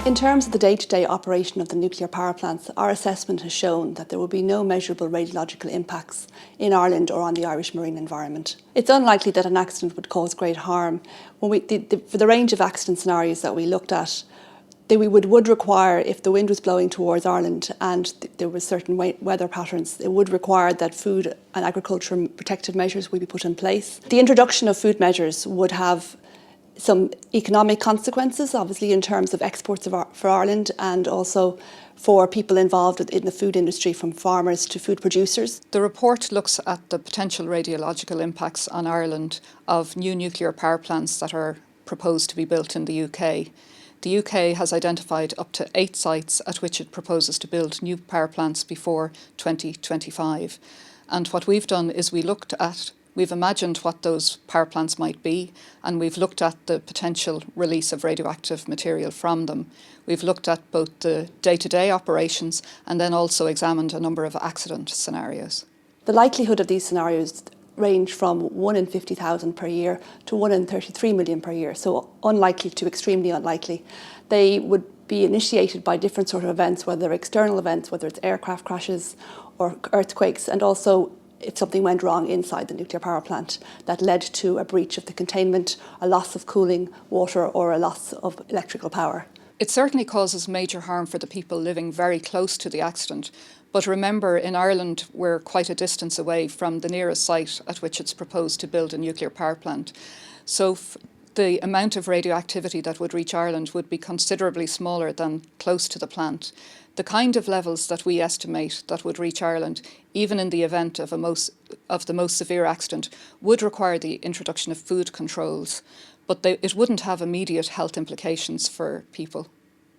In terms of the day-to-day operation of the nuclear power plants, our assessment has shown that there will be no measurable radiological impacts in Ireland or on the Irish marine environment. It's unlikely that an accident would cause great harm. For the range of accident scenarios that we looked at, we would require, if the wind was blowing towards Ireland and there were certain weather patterns, it would require that food and agriculture protective measures would be put in place. The introduction of food measures would have some economic consequences, obviously in terms of exports for Ireland and also for people involved in the food industry, from farmers to food producers. The report looks at the potential radiological impacts on Ireland of new nuclear power plants that are proposed to be built in the UK. The UK has identified up to 8 sites at which it proposes to build new power plants before 2025. And what we've done is we've imagined what those power plants might be, and we've looked at the potential release of radioactive material from them. We've looked at both the day-to-day operations and then also examined a number of accident scenarios. The likelihood of these scenarios range from 1 in 50,000 per year to 1 in 33 million per year, so unlikely to extremely unlikely. They would be initiated by different sort of events, whether external events, whether it's aircraft crashes or earthquakes, and also if something went wrong inside the nuclear power plant that led to a breach of the containment, a loss of cooling water or a loss of electrical power. It certainly causes major harm for the people living very close to the accident. But remember, in Ireland, we're quite a distance away from the nearest site at which it's proposed to build a nuclear power plant. So the amount of radioactivity that would reach Ireland would be considerably smaller than close to the plant. The kind of levels that we estimate that would reach Ireland, even in the event of the most severe accident, would require the introduction of food controls, but it wouldn't have immediate health implications for people.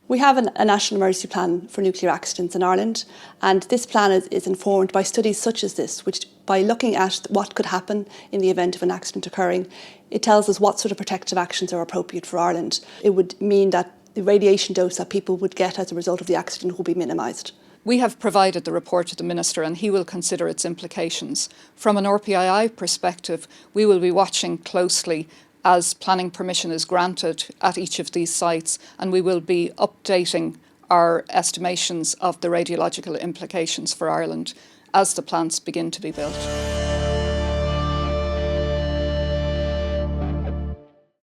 We have a national emergency plan for nuclear accidents in Ireland, and this plan is informed by studies such as this, which, by looking at what could happen in the event of an accident occurring, it tells us what sort of protective actions are appropriate for Ireland. It would mean that the radiation dose that people would get as a result of the accident will be minimised. We have provided the report to the Minister and he will consider its implications. From an RPII perspective, we will be watching closely as planning permission is granted at each of these sites, and we will be updating our estimations of the radiological implications for Ireland as the plants begin to be built.